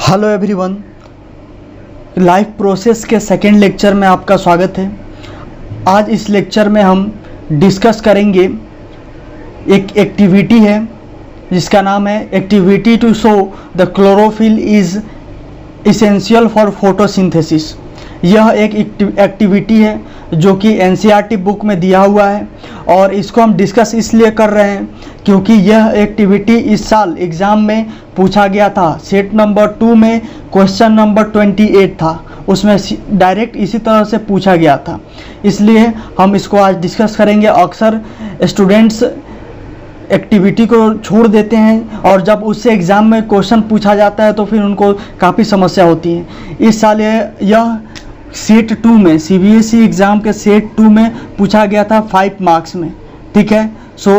Hello everyone, life process के second lecture में आपका स्वागत है। आज इस लेक्चर में हम डिस्कस करेंगे एक एक्टिविटी है जिसका नाम है activity to show the chlorophyll is essential for photosynthesis. यह एक एक्टिविटी है जो कि एनसीईआरटी बुक में दिया हुआ है और इसको हम डिस्कस इसलिए कर रहे हैं क्योंकि यह एक्टिविटी इस साल एग्ज़ाम में पूछा गया था। सेट नंबर 2 में क्वेश्चन नंबर 28 था, उसमें डायरेक्ट इसी तरह से पूछा गया था, इसलिए हम इसको आज डिस्कस करेंगे। अक्सर स्टूडेंट्स एक्टिविटी को छोड़ देते हैं और जब उससे एग्ज़ाम में क्वेश्चन पूछा जाता है तो फिर उनको काफ़ी समस्या होती है। इस साल यह सेट 2 में सीबीएसई एग्ज़ाम के सेट 2 में पूछा गया था 5 मार्क्स में, ठीक है। सो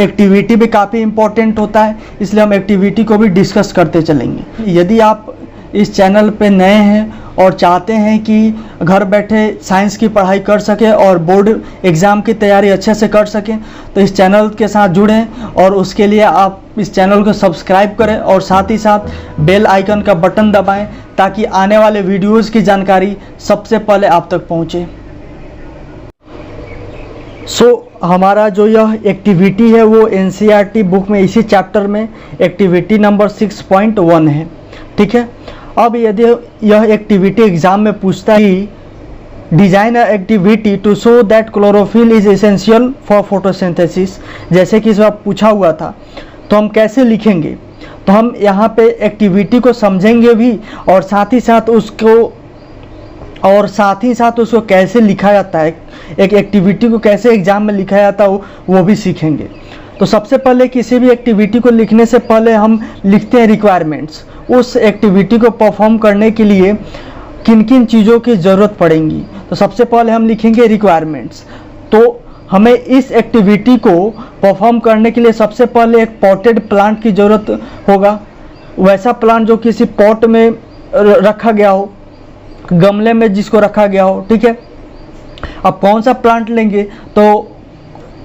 एक्टिविटी भी काफ़ी इम्पोर्टेंट होता है, इसलिए हम एक्टिविटी को भी डिस्कस करते चलेंगे। यदि आप इस चैनल पे नए हैं और चाहते हैं कि घर बैठे साइंस की पढ़ाई कर सकें और बोर्ड एग्ज़ाम की तैयारी अच्छे से कर सकें तो इस चैनल के साथ जुड़ें और उसके लिए आप इस चैनल को सब्सक्राइब करें और साथ ही साथ बेल आइकन का बटन दबाएं ताकि आने वाले वीडियोज़ की जानकारी सबसे पहले आप तक पहुँचे। हमारा जो यह एक्टिविटी है वो एनसीईआरटी बुक में इसी चैप्टर में एक्टिविटी नंबर 6.1 है, ठीक है। अब यदि यह एक्टिविटी एग्जाम में पूछता है design a activity to show that chlorophyll is essential for photosynthesis, जैसे कि इस बार पूछा हुआ था, तो हम कैसे लिखेंगे? तो हम यहाँ पे एक्टिविटी को समझेंगे भी और साथ ही साथ उसको कैसे लिखा जाता है, एक एक्टिविटी को कैसे एग्जाम में लिखा जाता है वो भी सीखेंगे। तो सबसे पहले किसी भी एक्टिविटी को लिखने से पहले हम लिखते हैं रिक्वायरमेंट्स। उस एक्टिविटी को परफॉर्म करने के लिए किन किन चीज़ों की ज़रूरत पड़ेंगी, तो सबसे पहले हम लिखेंगे रिक्वायरमेंट्स। तो हमें इस एक्टिविटी को परफॉर्म करने के लिए सबसे पहले एक पॉटेड प्लांट की ज़रूरत होगा, वैसा प्लांट जो किसी पॉट में रखा गया हो, गमले में जिसको रखा गया हो, ठीक है। अब कौन सा प्लांट लेंगे? तो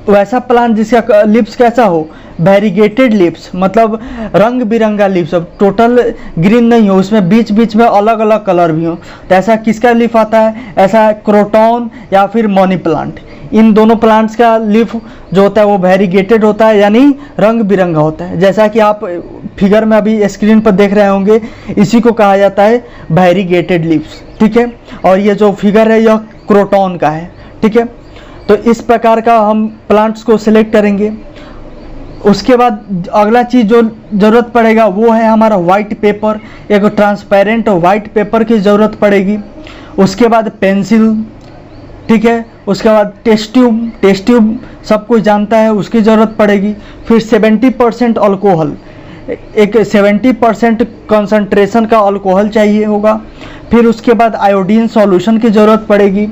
वैसा प्लांट जिसका लिप्स कैसा हो, वेरीगेटेड लिप्स, मतलब रंग बिरंगा लिप्स, अब टोटल ग्रीन नहीं हो, उसमें बीच बीच में अलग अलग कलर भी हो। तो ऐसा किसका लीफ आता है? ऐसा क्रोटॉन या फिर मनी प्लांट। इन दोनों प्लांट्स का लीफ जो होता है वो वेरीगेटेड होता है, यानी रंग बिरंगा होता है। जैसा कि आप फिगर में अभी स्क्रीन पर देख रहे होंगे, इसी को कहा जाता है वेरीगेटेड लिप्स, ठीक है। और ये जो फिगर है यह क्रोटॉन का है, ठीक है। तो इस प्रकार का हम प्लांट्स को सिलेक्ट करेंगे। उसके बाद अगला चीज़ जो ज़रूरत पड़ेगा वो है हमारा वाइट पेपर, एक ट्रांसपेरेंट वाइट पेपर की ज़रूरत पड़ेगी। उसके बाद पेंसिल, ठीक है। उसके बाद टेस्ट ट्यूब सब कुछ जानता है, उसकी ज़रूरत पड़ेगी। फिर 70% अल्कोहल, एक 70% कंसंट्रेशन का अल्कोहल चाहिए होगा। फिर उसके बाद आयोडीन सॉल्यूशन की ज़रूरत पड़ेगी,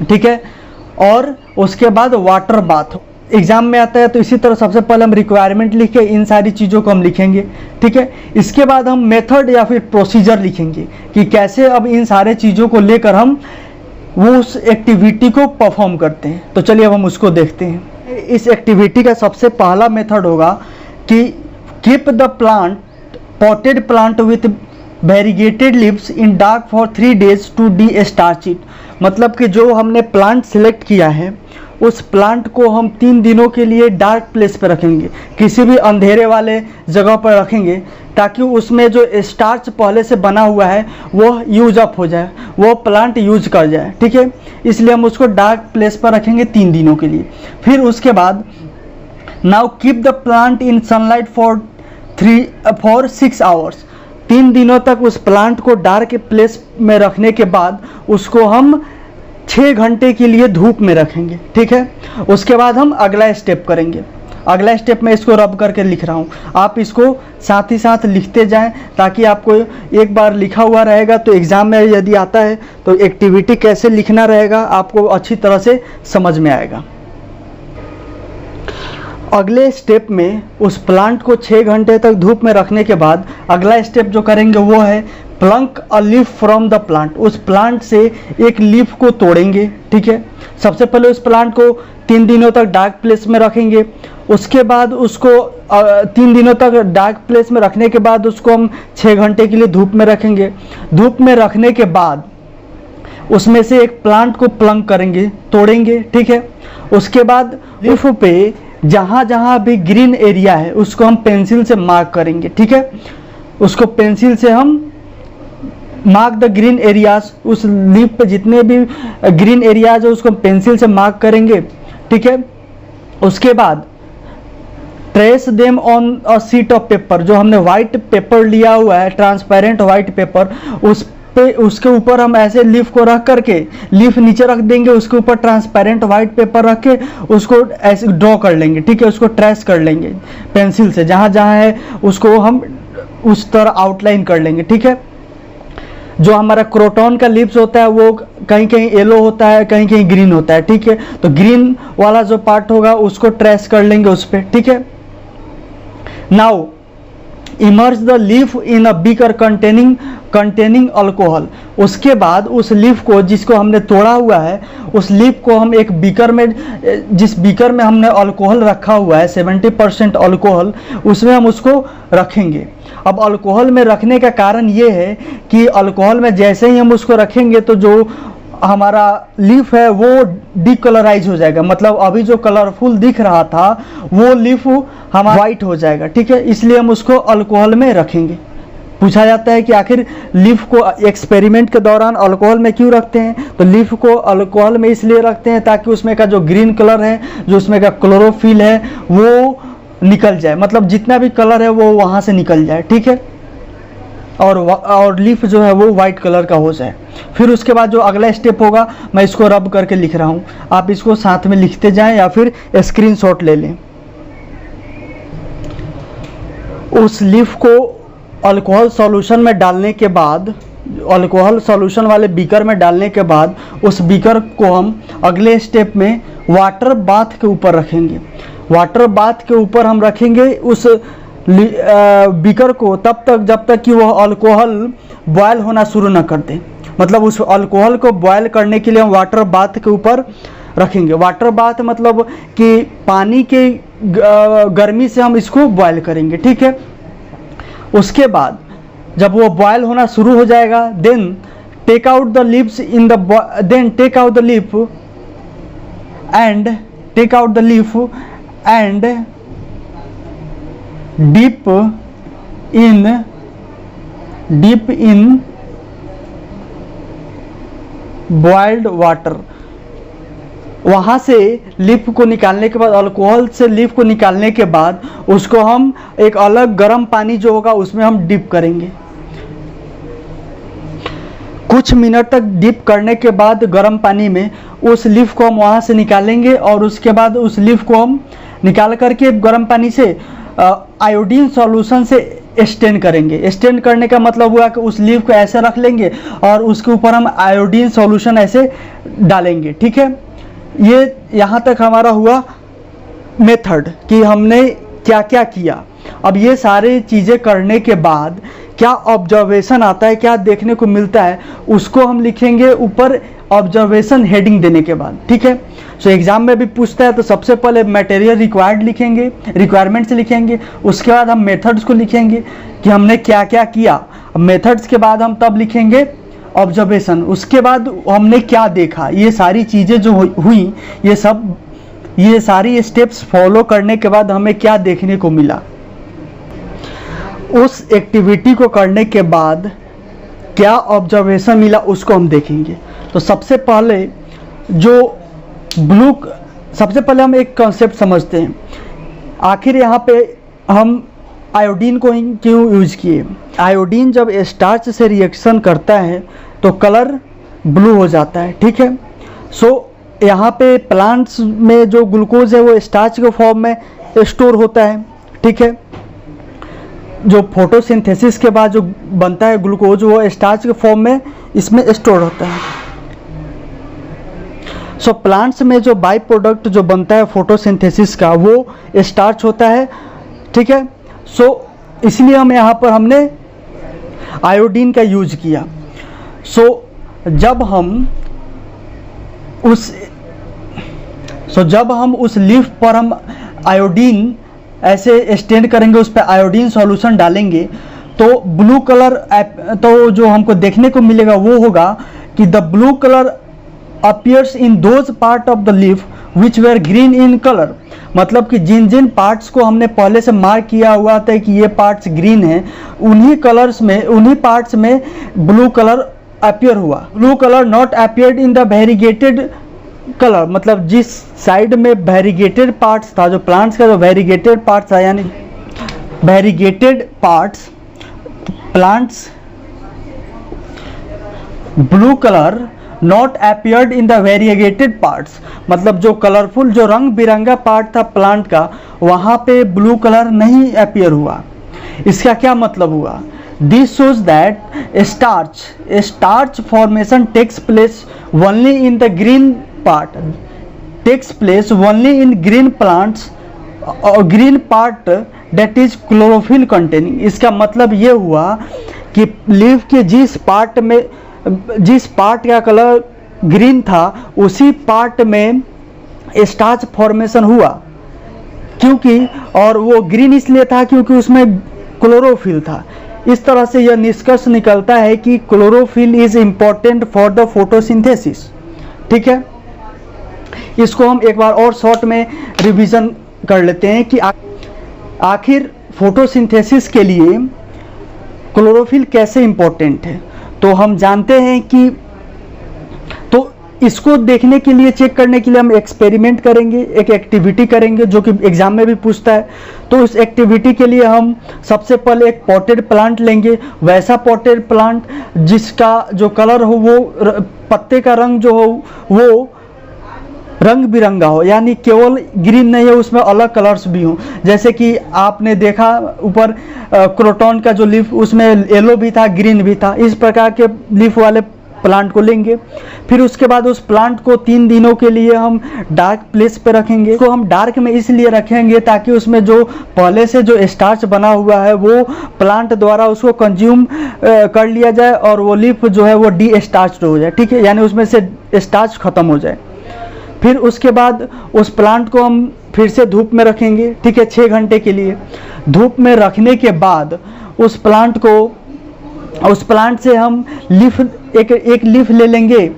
ठीक है। और उसके बाद वाटर बाथ एग्जाम में आता है, तो इसी तरह सबसे पहले हम रिक्वायरमेंट लिख के इन सारी चीज़ों को हम लिखेंगे, ठीक है। इसके बाद हम मेथड या फिर प्रोसीजर लिखेंगे कि कैसे अब इन सारे चीज़ों को लेकर हम वो उस एक्टिविटी को परफॉर्म करते हैं। तो चलिए अब हम उसको देखते हैं। इस एक्टिविटी का सबसे पहला मेथड होगा कि keep the plant potted plant with variegated leaves in dark for 3 days to destarch it. मतलब कि जो हमने प्लांट सिलेक्ट किया है उस प्लांट को हम 3 दिनों के लिए डार्क प्लेस पर रखेंगे, किसी भी अंधेरे वाले जगह पर रखेंगे, ताकि उसमें जो स्टार्च पहले से बना हुआ है वो यूज अप हो जाए, वो प्लांट यूज कर जाए, ठीक है। इसलिए हम उसको डार्क प्लेस पर रखेंगे 3 दिनों के लिए। फिर उसके बाद now keep the plant in sunlight for 6 hours। 3 दिनों तक उस प्लांट को डार्क प्लेस में रखने के बाद उसको हम 6 घंटे के लिए धूप में रखेंगे, ठीक है। उसके बाद हम अगला स्टेप करेंगे। अगला स्टेप मैं इसको रब करके लिख रहा हूँ, आप इसको साथ ही साथ लिखते जाएं ताकि आपको एक बार लिखा हुआ रहेगा तो एग्ज़ाम में यदि आता है तो एक्टिविटी कैसे लिखना रहेगा आपको अच्छी तरह से समझ में आएगा। अगले स्टेप में उस प्लांट को 6 घंटे तक धूप में रखने के बाद अगला स्टेप जो करेंगे वो है Planck a leaf from the plant, उस प्लांट से एक लीफ को तोड़ेंगे, ठीक है। सबसे पहले उस प्लांट को 3 दिनों तक डार्क प्लेस में रखेंगे, उसके बाद उसको 3 दिनों तक डार्क प्लेस में रखने के बाद उसको हम 6 घंटे के लिए धूप में रखेंगे। धूप में रखने के बाद उसमें से एक प्लांट को प्लंक करेंगे, तोड़ेंगे, ठीक है। उसके बाद लीफ पे जहाँ जहाँ भी ग्रीन एरिया है उसको हम पेंसिल से मार्क करेंगे, ठीक है। उसको पेंसिल से हम मार्क द ग्रीन एरियाज, उस लीफ पे जितने भी ग्रीन एरियाज है उसको पेंसिल से मार्क करेंगे, ठीक है। उसके बाद trace them on a sheet of paper, जो हमने व्हाइट पेपर लिया हुआ है, ट्रांसपेरेंट व्हाइट पेपर, उस पे उसके ऊपर हम ऐसे लीफ को रख करके, लीफ नीचे रख देंगे, उसके ऊपर ट्रांसपेरेंट व्हाइट पेपर रख के उसको ऐसे ड्रॉ कर लेंगे, ठीक है। उसको ट्रेस कर लेंगे पेंसिल से, जहाँ जहाँ है उसको हम उस तरह आउटलाइन कर लेंगे, ठीक है। जो हमारा क्रोटॉन का लीव्स होता है वो कहीं कहीं येलो होता है, कहीं कहीं ग्रीन होता है, ठीक है। तो ग्रीन वाला जो पार्ट होगा उसको ट्रेस कर लेंगे उस पर, ठीक है। Now emerge the leaf in a beaker containing alcohol, उसके बाद उस लीफ को जिसको हमने तोड़ा हुआ है उस लीफ को हम एक बीकर में, जिस बीकर में हमने अल्कोहल रखा हुआ है 70% अल्कोहल, उसमें हम उसको रखेंगे। अब अल्कोहल में रखने का कारण ये है कि अल्कोहल में जैसे ही हम उसको रखेंगे तो जो हमारा लीफ है वो डिकलराइज हो जाएगा, मतलब अभी जो कलरफुल दिख रहा था वो लीफ हमारा वाइट हो जाएगा, ठीक है। इसलिए हम उसको अल्कोहल में रखेंगे। पूछा जाता है कि आखिर लीफ को एक्सपेरिमेंट के दौरान अल्कोहल में क्यों रखते हैं, तो लीफ को अल्कोहल में इसलिए रखते हैं ताकि उसमें का जो ग्रीन कलर है, जो उसमें का क्लोरोफिल है वो निकल जाए, मतलब जितना भी कलर है वो वहाँ से निकल जाए, ठीक है। और लीफ जो है वो वाइट कलर का हो जाए। फिर उसके बाद जो अगला स्टेप होगा, मैं इसको रब करके लिख रहा हूँ, आप इसको साथ में लिखते जाएं या फिर स्क्रीनशॉट ले लें। उस लीफ को अल्कोहल सॉल्यूशन में डालने के बाद, अल्कोहल सॉल्यूशन वाले बीकर में डालने के बाद उस बीकर को हम अगले स्टेप में वाटर बाथ के ऊपर रखेंगे। वाटर बाथ के ऊपर हम रखेंगे उस बीकर को तब तक जब तक कि वह अल्कोहल बॉयल होना शुरू न कर दे, मतलब उस अल्कोहल को बॉयल करने के लिए हम वाटर बाथ के ऊपर रखेंगे। वाटर बाथ मतलब कि पानी के गर्मी से हम इसको बॉयल करेंगे, ठीक है। उसके बाद जब वो बॉयल होना शुरू हो जाएगा, then take out the leaves in the, then take out the leaf and dip in boiled water। वहाँ से लीफ को निकालने के बाद, अल्कोहल से लीफ को निकालने के बाद उसको हम एक अलग गर्म पानी जो होगा उसमें हम डिप करेंगे। कुछ मिनट तक डिप करने के बाद गर्म पानी में उस लीफ को हम वहाँ से निकालेंगे और उसके बाद उस लीफ को हम निकाल करके गर्म पानी से आयोडीन सॉल्यूशन से स्टेन करेंगे। स्टेन करने का मतलब हुआ कि उस लीफ को ऐसे रख लेंगे और उसके ऊपर हम आयोडीन सॉल्यूशन ऐसे डालेंगे, ठीक है। ये यहाँ तक हमारा हुआ मेथड कि हमने क्या क्या किया। अब ये सारी चीज़ें करने के बाद क्या ऑब्जर्वेशन आता है, क्या देखने को मिलता है, उसको हम लिखेंगे ऊपर ऑब्जर्वेशन हेडिंग देने के बाद, ठीक है। सो एग्जाम में भी पूछता है तो सबसे पहले मटेरियल रिक्वायर्ड लिखेंगे, रिक्वायरमेंट्स लिखेंगे, उसके बाद हम मेथड्स को लिखेंगे कि हमने क्या क्या किया। मेथड्स के बाद हम तब लिखेंगे ऑब्जर्वेशन, उसके बाद हमने क्या देखा। ये सारी चीज़ें जो हुई, ये सारी स्टेप्स फॉलो करने के बाद हमें क्या देखने को मिला। उस एक्टिविटी को करने के बाद क्या ऑब्जर्वेशन मिला उसको हम देखेंगे। तो सबसे पहले हम एक कॉन्सेप्ट समझते हैं, आखिर यहाँ पे हम आयोडीन को क्यों यूज़ किए। आयोडीन जब स्टार्च से रिएक्शन करता है तो कलर ब्लू हो जाता है, ठीक है। सो यहाँ पे प्लांट्स में जो ग्लूकोज है वो स्टार्च के फॉर्म में स्टोर होता है, ठीक है। जो फोटोसिंथेसिस के बाद जो बनता है ग्लूकोज वो स्टार्च के फॉर्म में इसमें स्टोर होता है। सो प्लांट्स में जो बाई प्रोडक्ट जो बनता है फोटोसिंथेसिस का वो स्टार्च होता है, ठीक है। सो इसलिए हम यहाँ पर हमने आयोडीन का यूज किया। जब हम उस लीफ पर हम आयोडीन ऐसे स्टैंड करेंगे, उस पर आयोडीन सॉल्यूशन डालेंगे, तो ब्लू कलर तो जो हमको देखने को मिलेगा वो होगा कि the blue colour appears in those part of the leaf which where green in colour. मतलब कि जिन जिन पार्ट्स को हमने पहले से मार्क किया हुआ था कि ये पार्ट्स ग्रीन हैं, उन्हीं पार्ट्स में ब्लू कलर अपीयर हुआ। Blue colour not appeared in the variegated colour, मतलब जिस साइड में वेरीगेटेड पार्ट्स था, जो प्लांट्स का जो वेरीगेटेड पार्ट्स था, यानी variegated parts plants blue colour not appeared in the variegated parts, मतलब जो कलरफुल जो रंग बिरंगा पार्ट था प्लांट का, वहाँ पे ब्लू कलर नहीं अपीयर हुआ। इसका क्या मतलब हुआ? This shows that starch formation takes place only in the green part, takes place only in green plants और green part that is chlorophyll containing. इसका मतलब ये हुआ कि लीफ के जिस पार्ट का कलर ग्रीन था, उसी पार्ट में स्टार्च फॉर्मेशन हुआ, क्योंकि और वो ग्रीन इसलिए था क्योंकि उसमें क्लोरोफिल था। इस तरह से यह निष्कर्ष निकलता है कि chlorophyll is important for the photosynthesis. ठीक है, इसको हम एक बार और शॉर्ट में रिवीजन कर लेते हैं कि आखिर फोटोसिंथेसिस के लिए क्लोरोफिल कैसे इम्पोर्टेंट है। तो हम जानते हैं कि तो इसको देखने के लिए, चेक करने के लिए हम एक्सपेरिमेंट करेंगे, एक एक्टिविटी करेंगे जो कि एग्जाम में भी पूछता है। तो इस एक्टिविटी के लिए हम सबसे पहले एक पॉटेड प्लांट लेंगे, वैसा पॉटेड प्लांट जिसका जो कलर हो वो पत्ते का रंग जो हो वो रंग बिरंगा हो, यानी केवल ग्रीन नहीं है, उसमें अलग कलर्स भी हों। जैसे कि आपने देखा ऊपर क्रोटॉन का जो लीफ, उसमें येलो भी था, ग्रीन भी था। इस प्रकार के लीफ वाले प्लांट को लेंगे। फिर उसके बाद उस प्लांट को 3 दिनों के लिए हम डार्क प्लेस पे रखेंगे। उसको हम डार्क में इसलिए रखेंगे ताकि उसमें जो पहले से जो स्टार्च बना हुआ है वो प्लांट द्वारा उसको कंज्यूम कर लिया जाए और वो लीफ जो है वो डी स्टार्च हो जाए। ठीक है, यानी उसमें से स्टार्च खत्म हो जाए। फिर उसके बाद उस प्लांट को हम फिर से धूप में रखेंगे। ठीक है, 6 घंटे के लिए। धूप में रखने के बाद उस प्लांट से हम एक लीफ ले लेंगे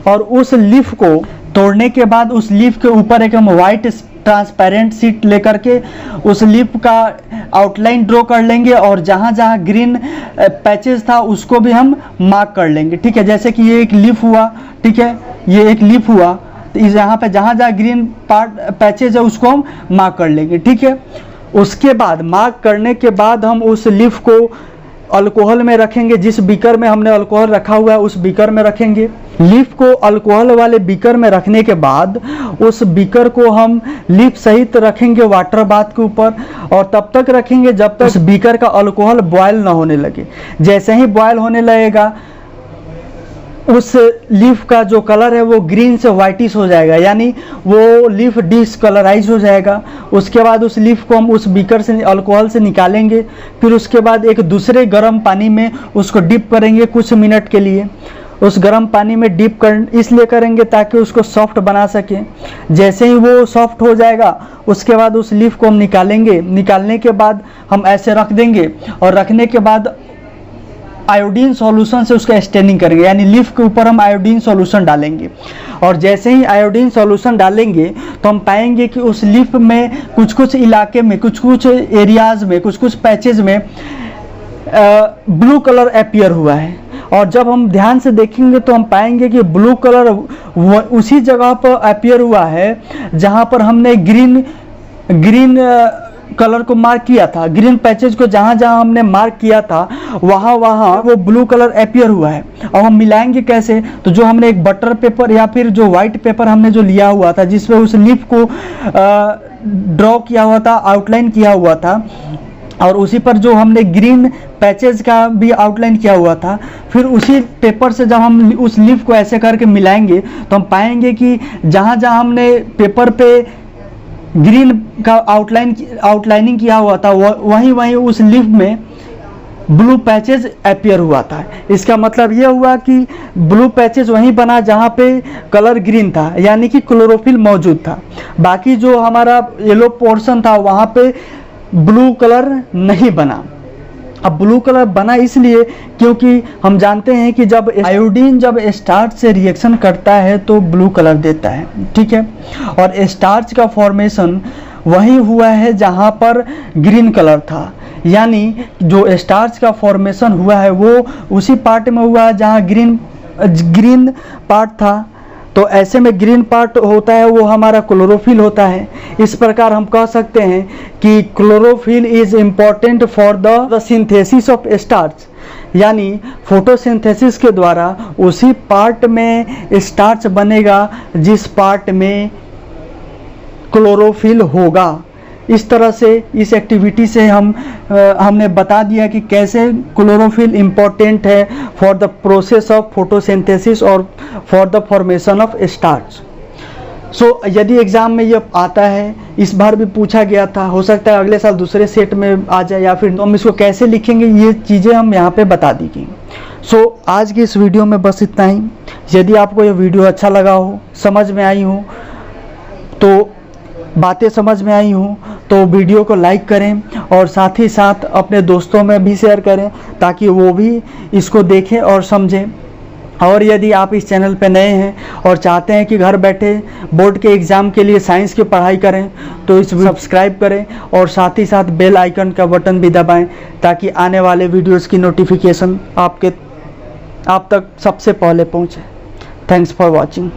और उस लीफ को तोड़ने के बाद उस लीफ के ऊपर एक हम वाइट ट्रांसपेरेंट शीट लेकर के उस लीफ का आउटलाइन ड्रॉ कर लेंगे और जहाँ जहाँ ग्रीन पैचेस था उसको भी हम मार्क कर लेंगे। ठीक है, जैसे कि ये एक लीफ हुआ। ठीक है, ये एक लीफ हुआ, तो इस यहाँ पे जहाँ जहाँ ग्रीन पैचेज है उसको हम मार्क कर लेंगे। ठीक है, उसके बाद मार्क करने के बाद हम उस लीफ को अल्कोहल में रखेंगे। जिस बीकर में हमने अल्कोहल रखा हुआ है उस बीकर में रखेंगे। लीफ को अल्कोहल वाले बीकर में रखने के बाद उस बीकर को हम लीफ सहित रखेंगे वाटर बाथ के ऊपर और तब तक रखेंगे जब तक उस बीकर का अल्कोहल बॉयल ना होने लगे। जैसे ही बॉयल होने लगेगा उस लीफ का जो कलर है वो ग्रीन से वाइटिश हो जाएगा, यानी वो लीफ डिसकलराइज हो जाएगा। उसके बाद उस लीफ को हम उस बीकर से अल्कोहल से निकालेंगे। फिर उसके बाद एक दूसरे गर्म पानी में उसको डिप करेंगे कुछ मिनट के लिए। उस गर्म पानी में डिप इसलिए करेंगे ताकि उसको सॉफ्ट बना सकें। जैसे ही वो सॉफ्ट हो जाएगा उसके बाद उस लीफ को हम निकालेंगे। निकालने के बाद हम ऐसे रख देंगे और रखने के बाद आयोडीन सॉल्यूशन से उसका स्टेनिंग करेंगे, यानी लीफ के ऊपर हम आयोडीन सॉल्यूशन डालेंगे। और जैसे ही आयोडीन सॉल्यूशन डालेंगे तो हम पाएंगे कि उस लीफ में कुछ कुछ इलाके में, कुछ कुछ एरियाज में, कुछ कुछ पैचेज में ब्लू कलर अपीयर हुआ है। और जब हम ध्यान से देखेंगे तो हम पाएंगे कि ब्लू कलर उसी जगह पर अपीयर हुआ है जहाँ पर हमने ग्रीन कलर को मार्क किया था। ग्रीन पैचेज को जहाँ जहाँ हमने मार्क किया था वहाँ वो ब्लू कलर अपीयर हुआ है। और हम मिलाएंगे कैसे? तो जो हमने एक बटर पेपर या फिर जो वाइट पेपर हमने जो लिया हुआ था जिसमें उस लीफ को ड्रॉ किया हुआ था, आउटलाइन किया हुआ था, और उसी पर जो हमने ग्रीन पैचेज का भी आउटलाइन किया हुआ था, फिर उसी पेपर से जब हम उस लीफ को ऐसे करके मिलाएंगे तो हम पाएंगे कि जहाँ जहाँ हमने पेपर पे ग्रीन का आउटलाइनिंग किया हुआ था वहीं उस लीफ में ब्लू पैचेज अपीयर हुआ था। इसका मतलब ये हुआ कि ब्लू पैचेज वहीं बना जहाँ पे कलर ग्रीन था, यानी कि क्लोरोफिल मौजूद था। बाकी जो हमारा येलो पोर्शन था वहाँ पे ब्लू कलर नहीं बना। अब ब्लू कलर बना इसलिए क्योंकि हम जानते हैं कि जब आयोडीन जब स्टार्च से रिएक्शन करता है तो ब्लू कलर देता है, ठीक है। और स्टार्च का फॉर्मेशन वही हुआ है जहाँ पर ग्रीन कलर था, यानी जो स्टार्च का फॉर्मेशन हुआ है वो उसी पार्ट में हुआ है जहाँ ग्रीन पार्ट था। तो ऐसे में ग्रीन पार्ट होता है वो हमारा क्लोरोफिल होता है। इस प्रकार हम कह सकते हैं कि chlorophyll is important for the synthesis of starch, यानी फोटोसिंथेसिस के द्वारा उसी पार्ट में स्टार्च बनेगा जिस पार्ट में क्लोरोफिल होगा। इस तरह से इस एक्टिविटी से हमने बता दिया कि कैसे क्लोरोफिल इम्पोर्टेंट है for the process of photosynthesis और for the formation of starch. So यदि एग्ज़ाम में ये आता है, इस बार भी पूछा गया था, हो सकता है अगले साल दूसरे सेट में आ जाए, या फिर हम इसको कैसे लिखेंगे ये चीज़ें हम यहाँ पे बता दी गई। सो आज की इस वीडियो में बस इतना ही। यदि आपको ये वीडियो अच्छा लगा हो, समझ में आई हो, तो बातें समझ में आई हो तो वीडियो को लाइक करें और साथ ही साथ अपने दोस्तों में भी शेयर करें ताकि वो भी इसको देखें और समझें। और यदि आप इस चैनल पर नए हैं और चाहते हैं कि घर बैठे बोर्ड के एग्ज़ाम के लिए साइंस की पढ़ाई करें तो इस सब्सक्राइब करें और साथ ही साथ बेल आइकन का बटन भी दबाएं ताकि आने वाले वीडियोज़ की नोटिफिकेशन आप तक सबसे पहले पहुँचे। Thanks for watching.